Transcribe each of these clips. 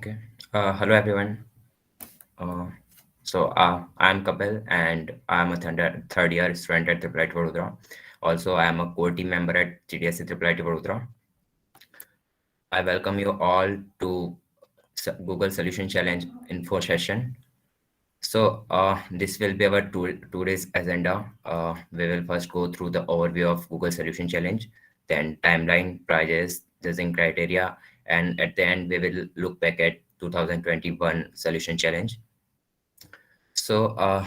Okay. Hello everyone. Uh, I'm Kapil and I'm a third year student at IIIT Vadodara. Also, I am a core team member at GDSC IIIT Vadodara. I welcome you all to Google Solution Challenge info session. This will be our today's agenda. We will first go through the overview of Google Solution Challenge, then timeline, prizes, judging criteria, and at the end we will look back at 2021 Solution Challenge. So,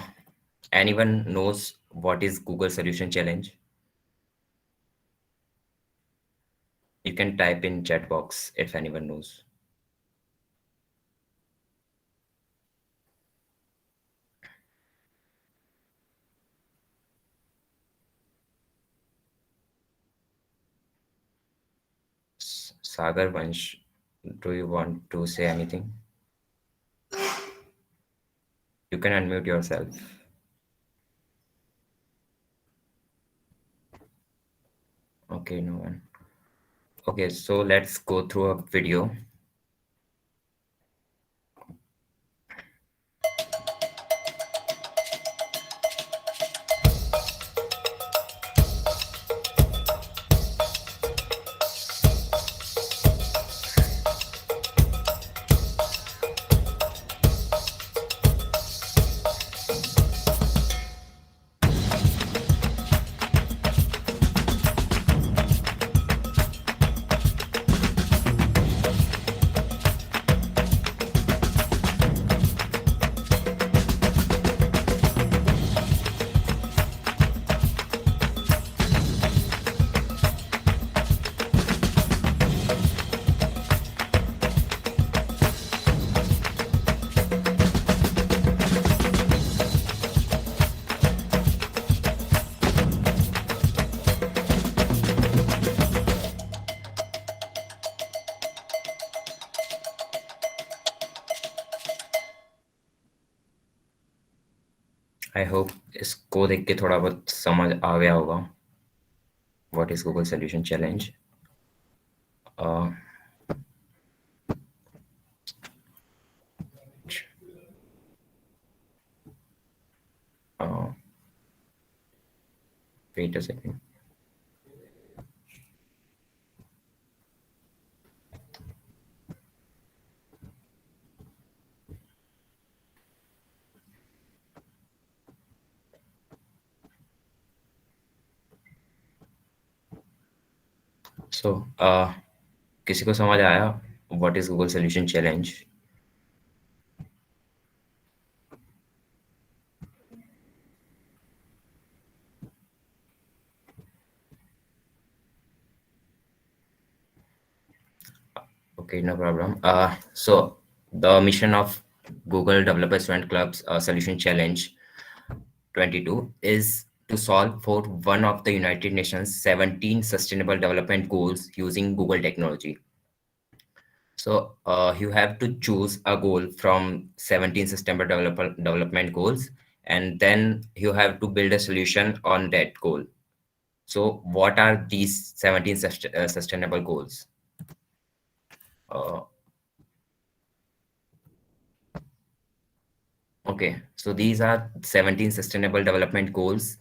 anyone knows what is Google Solution Challenge? You can type in chat box if anyone knows. Sagar Vansh, do you want to say anything? You can unmute yourself. Okay, no one. Okay, so let's go through a video. I hope इसको देख के थोड़ा बहुत समझ आ गया होगा. What is Google Solution Challenge? Uh, uh, Wait a second. So, किसी को समझ आया? What is Google Solution Challenge? Okay, no problem. So the mission of Google Developer Student Club's Solution Challenge 22 is to solve for one of the United Nations 17 Sustainable Development Goals using Google technology. So, you have to choose a goal from 17 Development Goals, and then you have to build a solution on that goal. So, what are these 17 sustainable goals? Uh, Okay, so these are 17 sustainable development goals.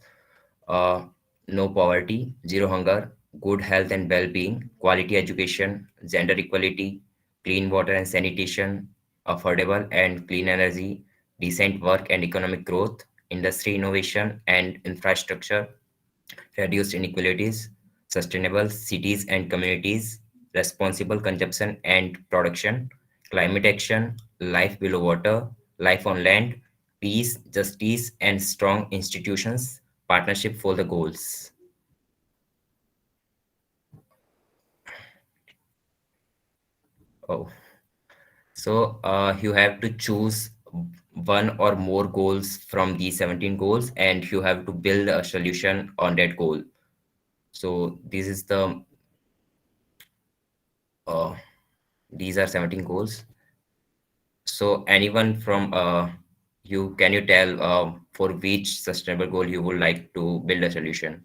Uh, no poverty, zero hunger, good health and well-being, quality education, gender equality, clean water and sanitation, affordable and clean energy, decent work and economic growth, industry innovation and infrastructure, reduced inequalities, sustainable cities and communities, responsible consumption and production, climate action, life below water, life on land, peace, justice, and strong institutions, partnership for the goals. Oh, so you have to choose one or more goals from these 17 goals, and you have to build a solution on that goal. So this is uh, these are 17 goals. So anyone from you, can you tell for which sustainable goal you would like to build a solution?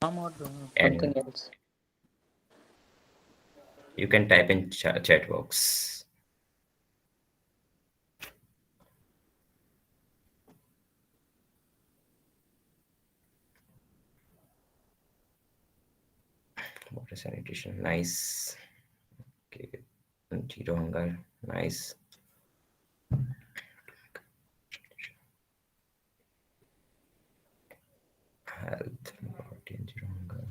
Anyone? Something else. You can type in chat box. Water sanitation, nice. Okay, zero hunger, nice. Health, protein, zero hunger.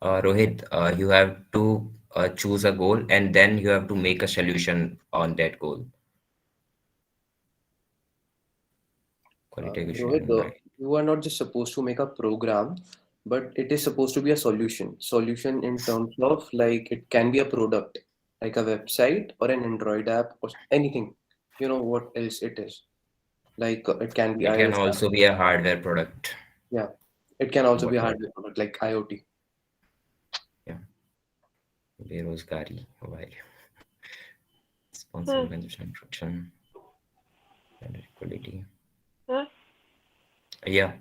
Rohit, you have to choose a goal and then you have to make a solution on that goal. Quality Rohit, education, right? you are not just supposed to make a program, but it is supposed to be a solution. Solution in terms of like it can be a product, like a website or an Android app or anything. You know what else it is? Like it can be It can iOS app. also be a hardware product. Yeah, it can also be a Whatever. hardware product like IoT. Yeah. Berozgari, why? Hmm. Responsible consumption, production, gender equality. Huh? Yeah.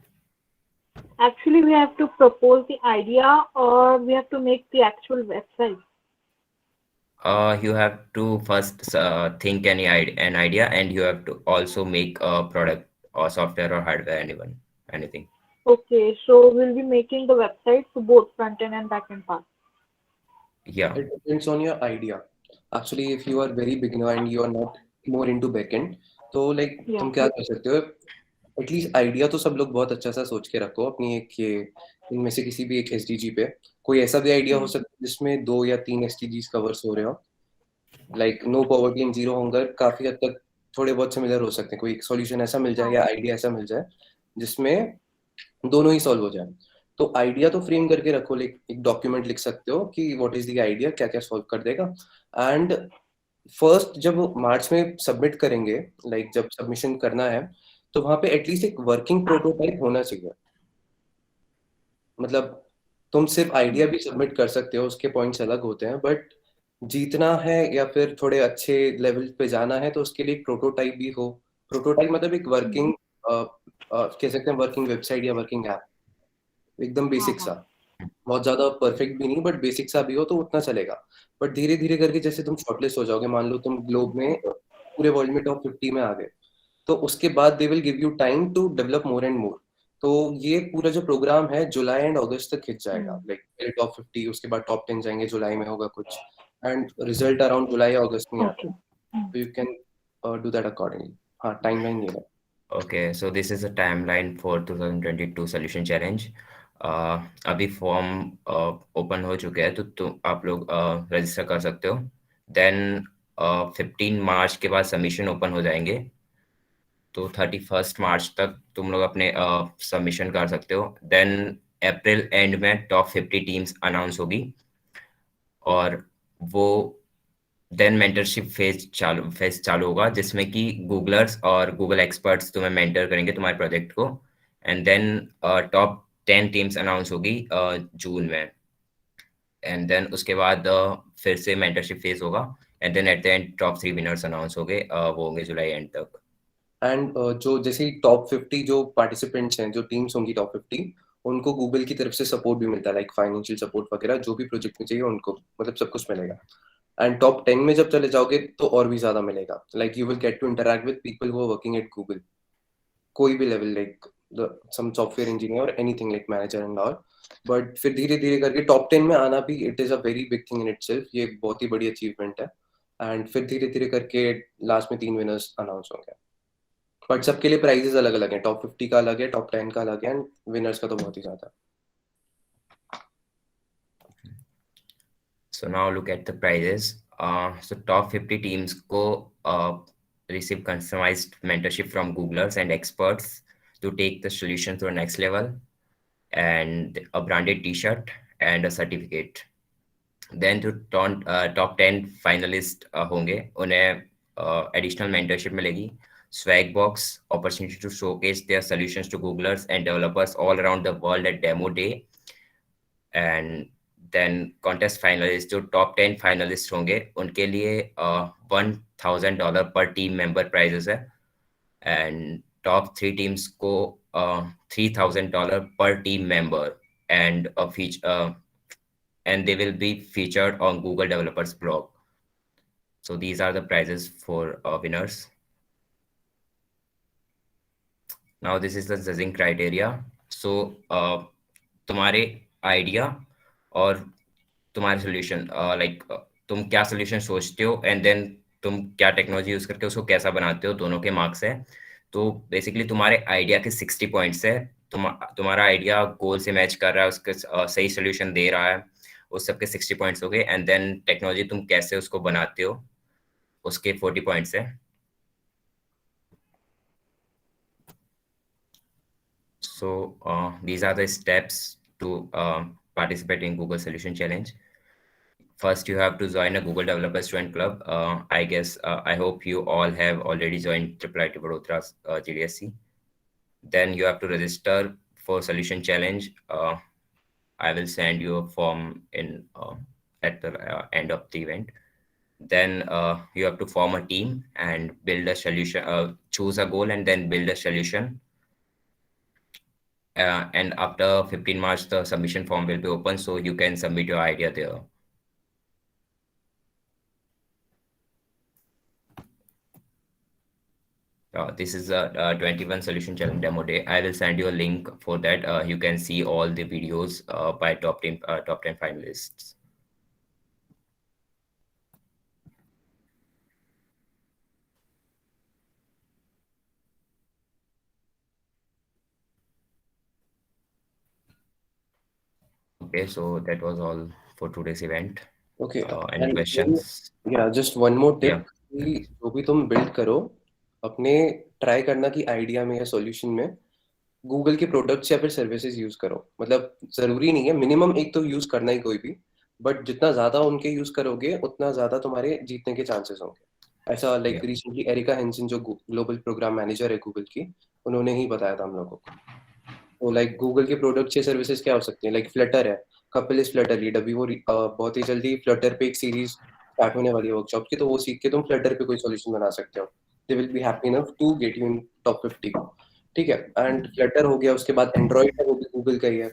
Actually, we have to propose the idea or we have to make the actual website. You have to first think an idea, and you have to also make a product or software or hardware, anything. Okay, so we'll be making the website for both front end and back end part. Yeah. It depends on your idea. Actually, if you are very beginner and you are not more into backend, तो like Yeah. तुम क्या कर सकते हो? At least idea तो सब लोग बहुत अच्छा सा सोच के रखो अपनी एक ये इनमें से किसी भी एक एसडीजी पे कोई ऐसा भी आइडिया हो Hmm. सकता है जिसमें 2 या 3 एसडीजीज कवर्स हो रहे हो like no poverty and zero hunger काफी हद तक थोड़े बहुत सिमिलर हो सकते हैं कोई सॉल्यूशन ऐसा मिल जाए हाँ. या आइडिया ऐसा मिल जाए जिसमें दोनों ही सॉल्व हो जाए तो आइडिया तो फ्रेम करके रखो लाइक एक डॉक्यूमेंट लिख सकते हो कि व्हाट इज द आइडिया क्या क्या सॉल्व कर देगा एंड फर्स्ट जब मार्च में सबमिट करेंगे लाइक जब सबमिशन करना है तो वहां पे एटलीस्ट एक वर्किंग प्रोटोटाइप होना चाहिए मतलब तुम सिर्फ आइडिया भी सबमिट कर सकते हो उसके पॉइंट्स अलग होते हैं बट जीतना है या फिर थोड़े अच्छे लेवल पे जाना है तो उसके लिए एक प्रोटोटाइप भी हो प्रोटोटाइप मतलब एक वर्किंग कह सकते हैं वर्किंग वेबसाइट या वर्किंग ऐप एकदम हाँ बेसिक सा हाँ. बहुत ज्यादा परफेक्ट भी नहीं बट बेसिक सा भी हो तो उतना चलेगा बट धीरे धीरे करके जैसे तुम शॉर्टलिस्ट हो जाओगे मान लो तुम ग्लोब में पूरे वर्ल्ड में टॉप 50 में आ गए तो उसके बाद they will give you time to develop more and more तो ये पूरा जो प्रोग्राम है जुलाई एंड अगस्त तक खिंच जाएगा Hmm. लाइक पहले टॉप 50 उसके बाद टॉप 10 जाएंगे जुलाई में होगा कुछ एंड रिजल्ट अराउंड जुलाई या अगस्त में आता है Okay. Hmm. तो you can do that accordingly हाँ टाइमलाइन ये है Okay, so this is a timeline for 2022 solution challenge. अभी फॉर्म ओपन हो चुके हैं, तो आप लोग रजिस्टर कर सकते हो. देन 15 मार्च के बाद सबमिशन ओपन हो जाएंगे, तो 31 मार्च तक तुम लोग अपने सबमिशन कर सकते हो. देन अप्रैल एंड में टॉप 50 टीम्स अनाउंस होगी, और वो देन मेंटरशिप फेज चालू होगा, जिसमें कि गूगलर्स और गूगल एक्सपर्ट्स तुम्हें मेंटर करेंगे तुम्हारे प्रोजेक्ट को. And then top 10 teams announce होगी जून में. एंड देन उसके बाद फिर से मेंटरशिप फेज होगा. And then at the end top 3 winners announce हो गए, वो होंगे जुलाई एंड तक. एंड जो जैसे टॉप 50 जो पार्टिसिपेंट्स हैं जो टीम्स होंगी टॉप 50 उनको गूगल की तरफ से सपोर्ट भी मिलता है लाइक फाइनेंशियल सपोर्ट वगैरह जो भी प्रोजेक्ट में चाहिए उनको मतलब सब कुछ मिलेगा एंड टॉप 10 में जब चले जाओगे तो और भी ज्यादा मिलेगा like you will get to interact with people who are working at Google कोई भी level like some software engineer और anything like manager and all but फिर धीरे धीरे करके टॉप 10 में आना भी it is a very big thing in itself ये एक बहुत ही बड़ी अचीवमेंट है एंड फिर धीरे धीरे करके लास्ट में 3 विनर्स अनाउंस होंगे बट सबके लिए प्राइजेस अलग अलग हैं टॉप 50 का अलग है टॉप 10 का अलग है एंड विनर्स का तो बहुत ही ज्यादा है So now look at the prizes. So top 50 teams go receive customized mentorship from Googlers and experts to take the solution to the next level, and a branded T-shirt and a certificate. Then to top 10 finalists होंगे, उन्हें additional mentorship मिलेगी, swag box, opportunity to showcase their solutions to Googlers and developers all around the world at demo day. And then contest finalist, जो top 10 finalist होंगे, उनके लिए $1,000 पर team member prizes है. And top 3 teams को $3,000 per team member and a feature and they will be featured on Google developers blog. So these are the prizes for winners. Now this is the judging criteria. So तुम्हारे idea और तुम्हारे solution like तुम क्या solution सोचते हो and then तुम क्या technology use करके उसको कैसा बनाते हो, दोनों के मार्क्स है. तो बेसिकली तुम्हारे आइडिया के 60 पॉइंट्स है. तुम्हारा आइडिया गोल से मैच कर रहा है, उसके सही सोल्यूशन दे रहा है, उस सब के 60 पॉइंट्स हो गए. एंड देन टेक्नोलॉजी तुम कैसे उसको बनाते हो, उसके 40 पॉइंट्स है. So these are the steps to participate in Google Solution Challenge. First, you have to join a Google Developer Student Club. I guess, I hope you all have already joined IIIT Vadodara's GDSC. Then you have to register for Solution Challenge. I will send you a form in at the end of the event. Then you have to form a team and build a solution, choose a goal and then build a solution. And after 15 March, the submission form will be open, so you can submit your idea there. This is a 21 Solution Challenge demo day. I will send you a link for that. You can see all the videos by top 10 finalists. Okay, so that was all for today's event. Okay. Any And questions? Yeah, just one more tip. Yeah. कि जो भी तुम build करो, अपने try करना कि idea में या सॉल्यूशन में गूगल के प्रोडक्ट्स या फिर सर्विसेज यूज करो. मतलब जरूरी नहीं है, मिनिमम एक तो यूज करना ही कोई भी, बट जितना ज्यादा उनके यूज करोगे उतना ज्यादा तुम्हारे जीतने के चांसेस होंगे. ऐसा लाइक रिसेंटली एरिका हेंसन जो ग्लोबल प्रोग्राम मैनेजर है गूगल की, उन्होंने ही बताया था हम लोगों को. तो लाइक गूगल के प्रोडक्ट्स या सर्विसेज क्या हो सकते हैं, लाइक फ्लटर है, कपिल इज फ्लटर लीड. अभी वो बहुत ही जल्दी फ्लटर पे एक सीरीज स्टार्ट होने वाली है वर्कशॉप की, तो वो सीख के तुम फ्लटर पे कोई सॉल्यूशन बना सकते हो. They will be happy enough to get you in top 50. ठीक है. एंड फ्लटर हो गया. उसके बाद एंड्रॉइड है, वो भी गूगल का ही है.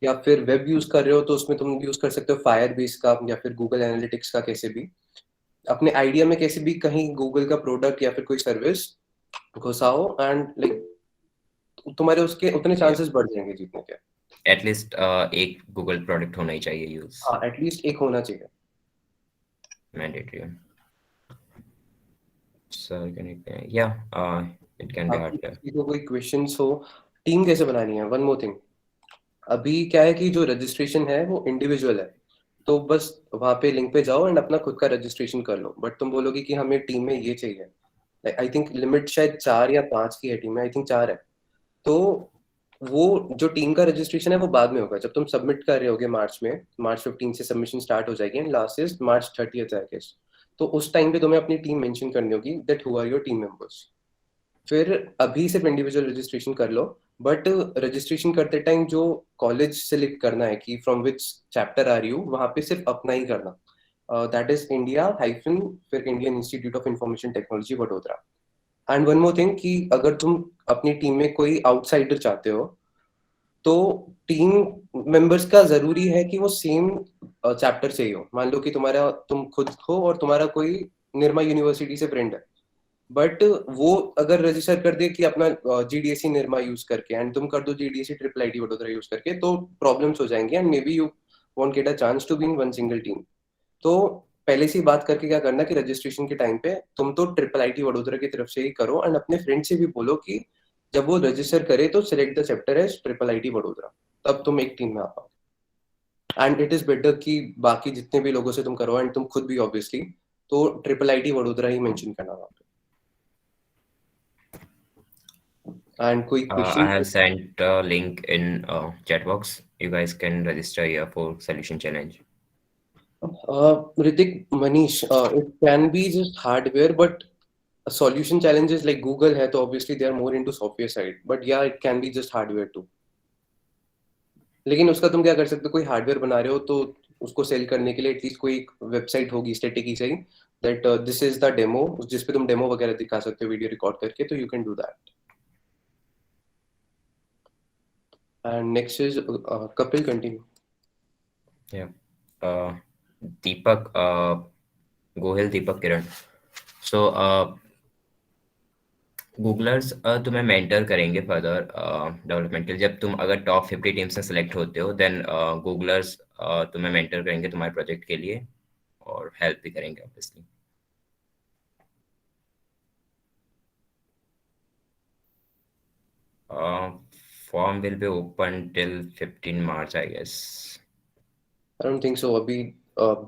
या फिर वेब यूज कर रहे हो तो उसमें तुम यूज कर सकते हो फायरबेस का या फिर गूगल एनालिटिक्स का. कैसे भी अपने आइडिया में कैसे भी कहीं गूगल का प्रोडक्ट या फिर कोई सर्विस घुसाओ एंड लाइक तुम्हारे उसके उतने चांसेस बढ़ जाएंगे जीतने के. एटलीस्ट एक गूगल प्रोडक्ट होना ही चाहिए यूज. हाँ, एटलीस्ट एक होना चाहिए. Mandatory. So it can be hard. किसी को कोई क्वेश्चंस हो, टीम कैसे बनानी है. वन मोर थिंग, अभी क्या है कि जो रजिस्ट्रेशन है वो इंडिविजुअल है, तो बस वहां पे लिंक पे जाओ एंड अपना खुद का रजिस्ट्रेशन कर लो. बट तुम बोलोगे कि हमें टीम में ये चाहिए, आई थिंक लिमिट शायद 4 या 5 की है टीम में, आई थिंक 4 है. तो वो जो टीम का रजिस्ट्रेशन है वो बाद में होगा, जब तुम सबमिट कर रहे होगे मार्च में. मार्च 15 से सबमिशन स्टार्ट हो जाएगी and last is March 30th I guess. तो उस टाइम पे तुम्हें अपनी टीम मेंशन करनी होगी that who are your team members. फिर अभी सिर्फ इंडिविजुअल रजिस्ट्रेशन कर लो, बट रजिस्ट्रेशन करते टाइम जो कॉलेज सिलेक्ट करना है कि from which chapter are you, वहां पे सिर्फ अपना ही करना. दैट इज इंडिया हाइफन फिर Indian Institute of Information Technology Vadodara. And one more thing कि अगर तुम अपनी टीम में कोई आउटसाइडर चाहते हो तो टीम मेंबर्स का जरूरी है कि वो सेम चैप्टर से ही हो. मान लो कि तुम खुद हो और तुम्हारा कोई निर्मा यूनिवर्सिटी से फ्रेंड है, बट वो अगर रजिस्टर कर दे कि अपना जीडीएससी निर्मा यूज करके एंड तुम कर दो जीडीएससी IIIT वडोदरा यूज करके, तो प्रॉब्लम्स हो जाएंगी and maybe you won't get a chance to be in one single team. तो पहले से ही बात करके क्या करना कि रजिस्ट्रेशन के टाइम पे तुम तो IIIT वडोदरा की तरफ से ही करो एंड अपने फ्रेंड से भी बोलो कि जब वो रजिस्टर करे तो select the chapter as IIIT Vadodara, तब तुम एक टीम में आ पाओ. एंड इट इज बेटर कि बाकी जितने भी लोगों से तुम करो एंड तुम खुद भी ऑब्वियसली, तो IIIT वडोदरा ही मेंशन करना वहां पे. एंड कोई I question? have sent a link in chat box. You guys can register here for Solution Challenge. Ritik, Manish, it can be just hardware, but solution challenges like Google है तो obviously they are more into software side, but yeah, it can be just hardware too. लेकिन उसका तुम क्या कर सकते हो, कोई हार्डवेयर बना रहे हो तो उसको सेल करने के लिए एटलीस्ट कोई वेबसाइट होगी स्टैटिक ही सही, that this is the demo, जिस पे तुम डेमो वगैरह दिखा सकते हो वीडियो रिकॉर्ड करके, तो you can do that. And next is Kapil, continue. Yeah. Deepak, Gohil, Deepak, Kiran. So, गूगलर्स तुम्हें मेंटर करेंगे फर्दर डेवलपमेंट के लिए। जब तुम अगर टॉप 50 टीम से सेलेक्ट होते हो देन गूगलर्स तुम्हें मेंटर करेंगे तुम्हारे प्रोजेक्ट के लिए और हेल्प भी करेंगे obviously. Form will be open till 15 March I guess. I don't think so. अभी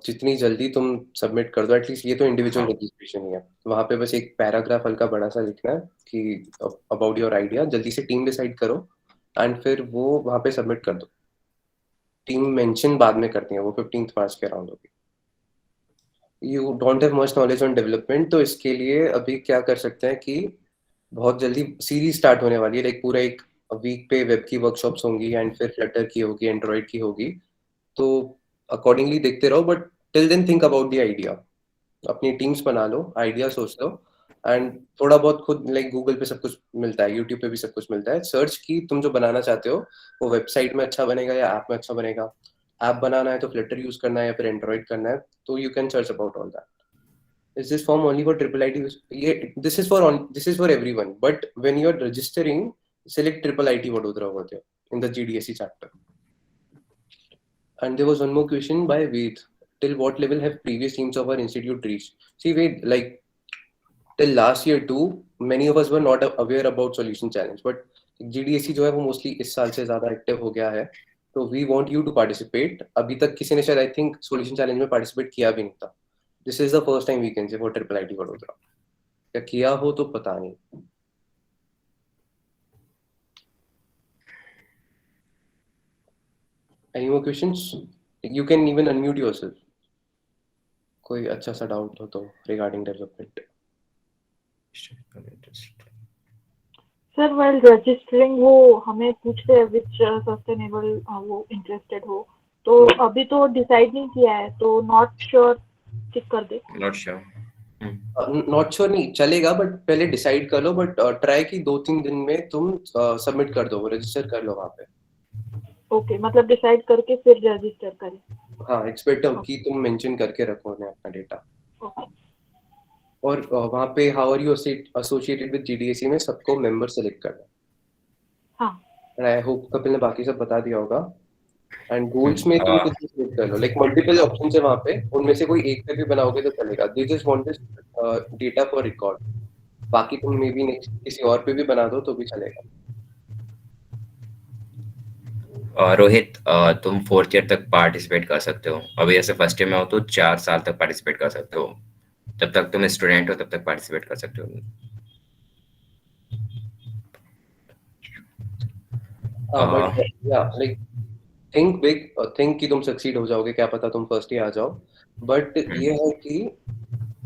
जितनी जल्दी तुम सबमिट कर दो, एटलीस्ट ये तो इंडिविजुअल रजिस्ट्रेशन ही है, वहां पे बस एक पैराग्राफ हल्का बड़ा सा लिखना है कि अबाउट योर आइडिया, जल्दी से टीम डिसाइड करो एंड फिर वो वहां पे सबमिट कर दो। टीम मेंशन बाद में करती है, वो 15 मार्च के अराउंड होगी। You don't have much knowledge on development, तो इसके लिए अभी क्या कर सकते हैं कि बहुत जल्दी सीरीज स्टार्ट होने वाली है, लाइक पूरा एक वीक पे वेब की वर्कशॉप्स होंगी एंड फिर फ्लटर की होगी, एंड्रॉइड की होगी, तो अकॉर्डिंगली देखते रहो। But till then think about the idea, अपनी टीम्स बना लो, आइडिया सोच लो एंड थोड़ा बहुत खुद, लाइक गूगल पे सब कुछ मिलता है, यूट्यूब पे भी सब कुछ मिलता है, सर्च की तुम जो बनाना चाहते हो वो वेबसाइट में अच्छा बनेगा या ऐप में अच्छा बनेगा। ऐप बनाना है तो फ्लटर यूज करना है या फिर एंड्रॉइड करना है, तो you can search about all that. Is this form only for triple IT? Yeah, this is for everyone. But when you are registering, select triple IT Vadodara over there in the GDSE chapter. And there was one more question by Ved. Till what level have previous teams of our institute reached? See, Ved, like till last year too, many of us were not aware about solution challenge. But GDSE जो है वो mostly इस साल से ज़्यादा active हो गया है. तो we want you to participate. अभी तक किसी ने शायद I think solution challenge में participate किया भी नहीं था. This is the first time we can say for triple IT Vadodara. क्या किया हो तो पता नहीं। Any more questions? You can even unmute yourself. कोई अच्छा सा डाउट हो तो regarding development. Sir while registering वो हमें पूछ रहे हैं which sustainable वो interested हो, तो अभी तो डिसाइड नहीं किया है, तो नॉट श्योर टिक कर दे। Not sure. नॉट श्योर नहीं चलेगा, बट पहले डिसाइड कर लो, बट ट्राई की 2-3 दिन में तुम सबमिट कर दो, रजिस्टर कर लो वहाँ पे। ओके, मतलब डिसाइड करके फिर रजिस्टर करें। हाँ, एक्सपेक्ट की तुम मेंशन करके रखो उन्हें अपना डेटा। और वहाँ पे how are you associated with GDAC में सबको मेंबर सेलेक्ट करना। हाँ, आई होप कपिल ने बाकी सब बता दिया होगा। एंड गोल्स में तुम कुछ भी सेलेक्ट कर लो, लाइक मल्टीपल ऑप्शन है वहाँ पे, उनमें से कोई एक पे भी बनाओगे तो चलेगा। They just want this data for record, बाकी तुम मे बी नेक्स्ट किसी और पे भी बना दो तो भी चलेगा। रोहित, तुम 4th ईयर तक पार्टिसिपेट कर सकते हो। अभी ऐसे फर्स्ट ईयर में हो तो 4 साल तक पार्टिसिपेट कर सकते हो। जब तक तुम स्टूडेंट हो तब तक पार्टिसिपेट कर सकते हो। बट या लाइक थिंक बिग, थिंक कि तुम सक्सीड हो जाओगे, क्या पता तुम फर्स्ट ईयर आ जाओ। बट ये है कि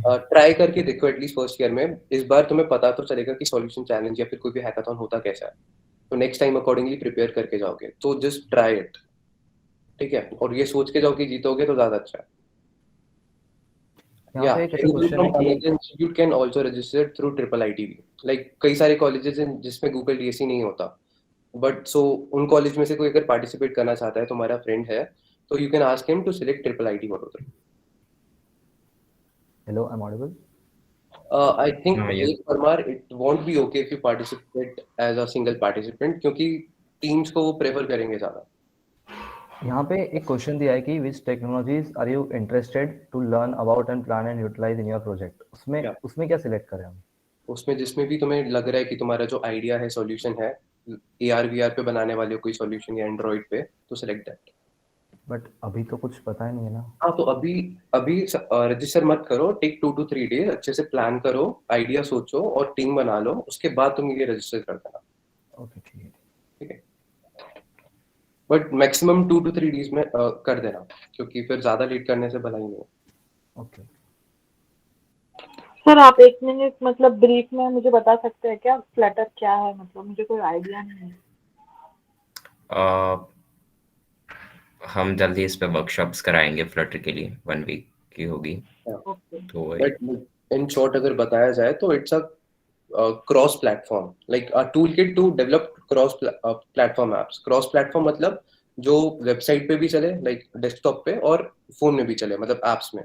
ट्राई करके देखो एटलीस्ट फर्स्ट ईयर में। इस बार तुम्हें पता तो चलेगा कि सॉल्यूशन चैलेंज या फिर कोई भी हैकाथॉन होता कैसा है, तो नेक्स्ट टाइम अकॉर्डिंगली प्रिपेयर करके जाओगे। तो जस्ट ट्राई इट, ठीक है? और ये सोच के जाओ कि जीतोगे तो ज्यादा अच्छा है। यहाँ पे एक ऐसा क्वेश्चन है कि institute can also register through triple ITV. Like कई सारे कॉलेजेस हैं जिसमें गूगल डीएससी नहीं होता, बट सो उन कॉलेज में से कोई अगर पार्टिसिपेट करना चाहता है, तुम्हारा फ्रेंड है, तो you can ask him to select triple IT Vadodara. Hello, I am audible? I think Parmar, it won't be okay if you participate as a single participant, क्योंकि टीम्स को वो प्रेफर करेंगे ज्यादा। यहाँ पे एक क्वेश्चन दिया है कि which technologies are you interested to learn about and plan and utilize in your project? उसमें क्या सिलेक्ट करें हम? उसमें जिसमें भी तुम्हें लग रहा है कि तुम्हारा जो आइडिया है, सॉल्यूशन है, AR VR पे बनाने वाले कोई सॉल्यूशन या एंड्रॉइड पे, तो सिलेक्ट दैट। बट अभी तो कुछ पता ही नहीं है ना। हाँ, तो अभी रजिस्टर मत करो, टेक 2 to 3 डेज, अच्छे से प्लान करो, आइडिया सोचो और टीम बना लो, उसके बाद तुम ये रजिस्टर कर देना। ओके, ठीक है। बट मैक्सिमम 2 to 3 डेज में कर देना, क्योंकि फिर ज्यादा लेट करने से भला ही नहीं। ओके सर, आप 1 मिनट मतलब ब्रीफ में मुझे बता सकते हैं क्या फ्लटर क्या है? मतलब मुझे कोई आइडिया नहीं है। हम जल्दी इस पे वर्कशॉप्स कराएंगे फ्लटर के लिए, 1 वीक की होगी। ओके, तो बट इन शॉर्ट अगर बताया जाए तो it's a cross platform, like a toolkit to develop cross platform apps. Cross platform मतलब जो वेबसाइट पे भी चले, लाइक डेस्कटॉप पे, और फोन में भी चले, मतलब एप्स में.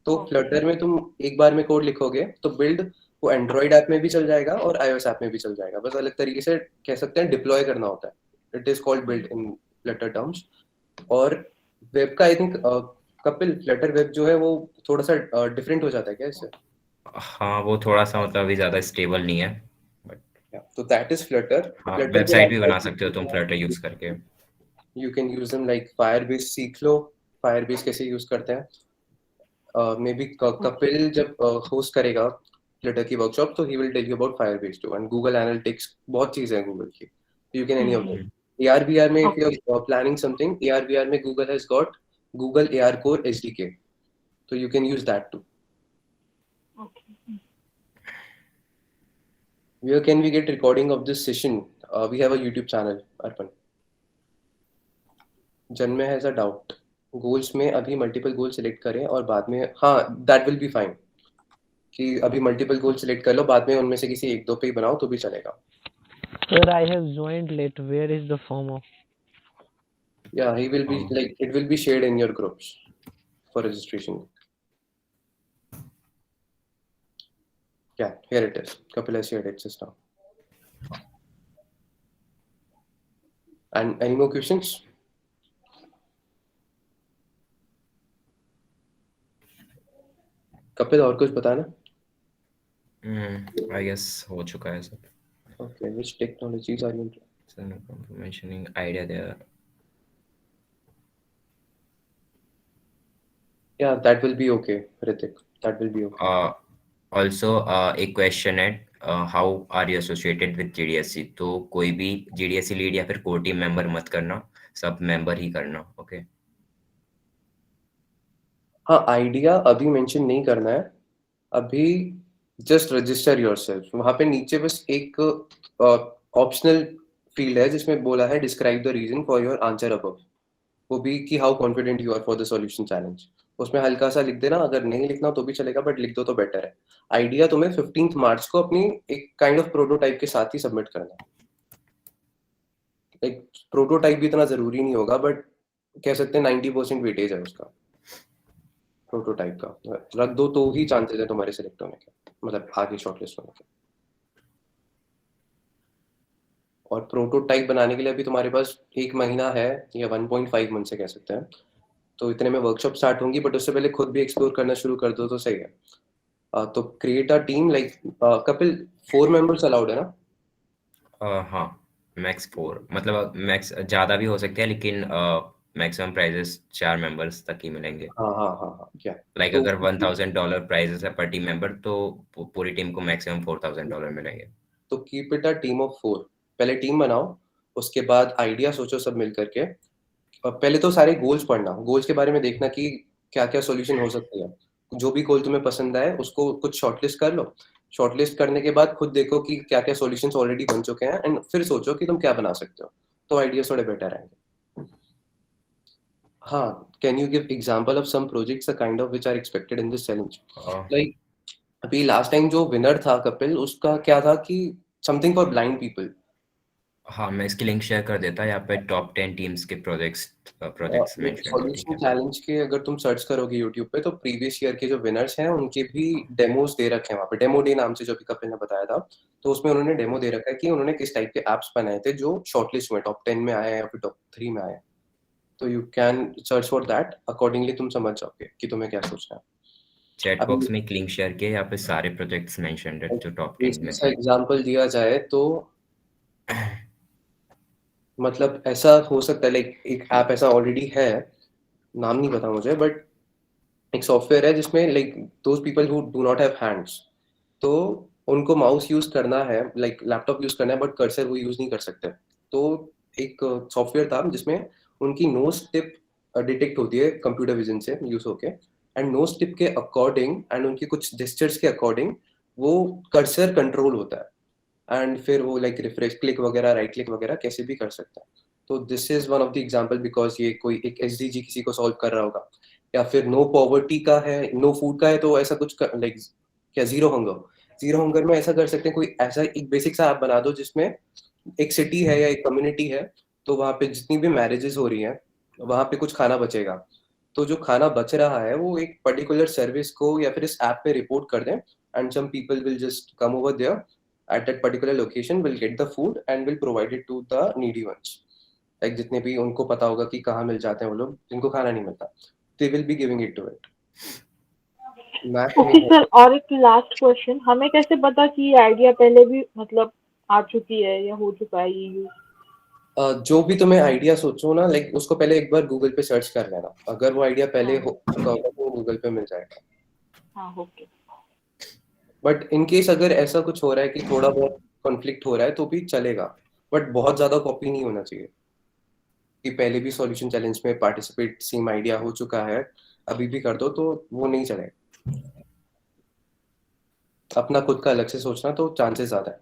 तो फ्लटर में तुम एक बार में कोड लिखोगे तो बिल्ड वो एंड्रॉइड ऐप में भी चल जाएगा और iOS ऐप में भी चल जाएगा. बस अलग तरीके से कह सकते हैं डिप्लॉय करना होता है. It is called build in Flutter terms. और वेब का I think Kapil, Flutter web जो है वो थोड़ा सा डिफरेंट हो जाता है क्या इससे? हाँ, वो थोड़ा सा मतलब अभी ज़्यादा स्टेबल नहीं है, बट तो दैट इज फ्लटर. हाँ, फ्लटर के वेबसाइट भी बना बाद सकते हो तुम फ्लटर यूज़ करके. You can use them, like Firebase सीख लो. फायरबेस कैसे यूज करते हैं. मे बी कपिल जब होस्ट करेगा फ्लटर की वर्कशॉप तो he will tell you about Firebase too, and Google analytics, बहुत चीजें हैं गूगल की. You can any of them. ARVR में if you're planning something, ARVR में Google has got Google AR Core SDK, so you can use that too. Okay. Where can we get recording of this session? We have a YouTube channel, Arpan. Janmay has a doubt. Goals में अभी multiple goals select करें और बाद में, हाँ, that will be fine. कि अभी multiple goals select कर लो, बाद में उनमें से किसी एक दो पे ही बनाओ तो भी चलेगा. Sir, I have joined late. Where is the form of? Yeah, he will be like, it will be shared in your groups for registration. Yeah, here it is. Kapil has shared it just now. And any more questions? Kapil और कुछ बताना? I guess हो चुका है सब. Okay, which technologies are you mentioning idea there. Yeah, that will be okay, Ritik. That will be okay. Also, एक question है, how are you associated with GDSC? तो कोई भी GDSC लीड या फिर कोर टीम मेंबर मत करना, सब मेंबर ही करना. ओके. हाँ, आइडिया अभी मेंशन नहीं करना है. अभी जस्ट रजिस्टर योरसेल्फ. वहां पे नीचे बस एक ऑप्शनल फील्ड है जिसमें बोला है describe the reason for your answer above. वो भी कि how confident you are for the solution challenge. उसमें हल्का सा लिख देना, अगर नहीं लिखना तो भी चलेगा, बट लिख दो तो बेटर है. आइडिया तुम्हें 15 मार्च को अपनी एक काइंड ऑफ प्रोटोटाइप के साथ ही सबमिट करना है. एक प्रोटोटाइप भी इतना जरूरी नहीं होगा, बट कह सकते हैं 90% वेटेज है उसका, प्रोटोटाइप का. रख दो तो ही चांसेस है तुम्हारे सिलेक्ट होने के, मतलब आगे शॉर्टलिस्ट होने के. और प्रोटोटाइप बनाने के लिए अभी तुम्हारे पास 1 महीना है, या 1.5 मंथ से कह सकते हैं. तो इतने में वर्कशॉप स्टार्ट होंगी, बट उससे पहले खुद भी एक्सप्लोर करना शुरू कर दो तो सही है. तो create a team, like Kapil 4 members allowed है ना? हाँ, मैक्स 4, मतलब मैक्स ज़्यादा भी हो सकते हैं, लेकिन मैक्सिमम प्राइजेस 4 मेंबर्स तक ही मिलेंगे. हाँ हाँ हाँ हाँ, क्या लाइक तो अगर $1000 प्राइजेस है पर टीम मेंबर, तो पूरी टीम को मैक्सिमम $4000 मिलेंगे. तो keep it a team of 4. पहले टीम बनाओ, उसके बाद आइडिया सोचो सब मिल करके. पहले तो सारे गोल्स पढ़ना, गोल्स के बारे में देखना कि क्या क्या सॉल्यूशन हो सकते हैं. जो भी गोल तुम्हें पसंद आए उसको कुछ शॉर्टलिस्ट कर लो. शॉर्टलिस्ट करने के बाद खुद देखो कि क्या क्या सॉल्यूशंस ऑलरेडी बन चुके हैं, एंड फिर सोचो कि तुम क्या बना सकते हो. तो आइडियाज थोड़े बेटर आएंगे. हाँ, can you give example of some projects kind of which are expected in this challenge? Like अभी लास्ट टाइम जो विनर था कपिल, उसका क्या था कि समथिंग फॉर ब्लाइंड पीपल. हाँ, मैं इसकी लिंक शेयर कर देता. यहाँ पे टॉप 10 टीम्स के प्रोजेक्ट्स मेंशन है. ठीक सॉल्यूशन है. चैलेंज के अगर तुम सर्च करोगे यूट्यूब पे तो प्रीवियस ईयर के जो विनर्स हैं उनके भी डेमोज दे रखे हैं वहाँ पे. डेमो डे नाम से जो भी कपिल ने बताया था, तो उसमें उन्होंने डेमो दे रखा है कि उन्होंने किस टाइप के एप्स बनाए थे जो शॉर्टलिस्ट हुए, टॉप 10 में आए हैं या फिर टॉप 3 में आए. तो you can search for that. Accordingly तुम समझ जाओगे कि तुम्हें क्या सोचना है. चैट बॉक्स में एक लिंक शेयर किया, यहाँ पे सारे प्रोजेक्ट्स मेंशन्ड है जो टॉप 10 में थे. एग्जांपल दिया जाए तो मतलब ऐसा हो सकता है, लाइक एक ऐप ऐसा ऑलरेडी है, नाम नहीं पता मुझे, बट एक सॉफ्टवेयर है जिसमें like those people who do not have hands, तो उनको माउस यूज करना है, लाइक लैपटॉप यूज करना है, बट कर्सर वो यूज नहीं कर सकते. तो एक सॉफ्टवेयर था जिसमें उनकी नोज टिप डिटेक्ट होती है कंप्यूटर विजन से यूज होके, एंड नोज टिप के अकॉर्डिंग एंड उनकी कुछ जेस्चर्स के अकॉर्डिंग वो कर्सर कंट्रोल होता है, एंड फिर वो लाइक रिफ्रेश क्लिक वगैरह, राइट क्लिक वगैरह कैसे भी कर सकता है. तो this is one of the example, because ये कोई एक एसडीजी किसी को सॉल्व कर रहा होगा, या फिर नो पॉवर्टी का है, नो फूड का है, तो ऐसा कुछ लाइक क्या जीरो हंगर, जीरो हंगर में ऐसा कर सकते हैं, कोई ऐसा एक बेसिक सा ऐप बना दो जिसमें एक सिटी है या एक कम्युनिटी है, तो वहाँ पे जितनी भी मैरिजेस हो रही हैं वहाँ पे कुछ खाना बचेगा, तो जो खाना बच रहा है वो एक पर्टिकुलर सर्विस को या फिर इस ऐप पे रिपोर्ट कर दें, and some people will just come over there at that particular location, will get the food and will provide it to the needy ones, like जितने भी उनको पता होगा कि कहाँ मिल जाते हैं वो लोग जिनको खाना नहीं मिलता, they will be giving it to it. Okay sir, और एक लास्ट क्वेश्चन, हमें कैसे पता कि ये आइडिया पहले भी मतलब आ चुकी है या हो चुका है ये यूज? जो भी तुम्हें आइडिया सोचो ना, लाइक उसको पहले एक बार गूगल पे सर्च कर लेना, अगर वो आइडिया पहले हो चुका होगा तो गूगल पे मिल जाएगा। हाँ ओके। बट इन केस अगर ऐसा कुछ हो रहा है कि थोड़ा बहुत कॉन्फ्लिक्ट हो रहा है तो भी चलेगा, बट बहुत ज्यादा कॉपी नहीं होना चाहिए कि पहले भी सॉल्यूशन चैलेंज में पार्टिसिपेट सेम आइडिया हो चुका है अभी भी कर दो, तो वो नहीं चलेगा। अपना खुद का अलग से सोचना तो चांसेस ज्यादा है।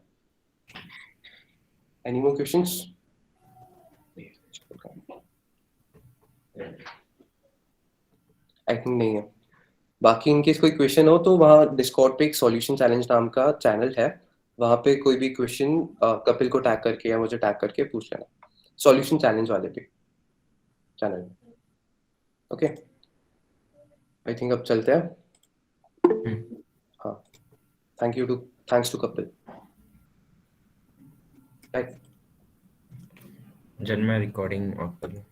Any more questions? I think नहीं है। बाकी इनकेस कोई क्वेश्चन हो तो वहाँ डिस्कॉर्ड पे एक सॉल्यूशन चैलेंज नाम का चैनल है, वहाँ पे कोई भी क्वेश्चन कपिल को टैग करके या मुझे टैग करके पूछ लेना, सॉल्यूशन चैलेंज वाले पे चैनल। ओके, आई थिंक अब चलते हैं। हाँ, थैंक्स टू कपिल। जब मैं रिकॉर्डिंग ऑफ करूँ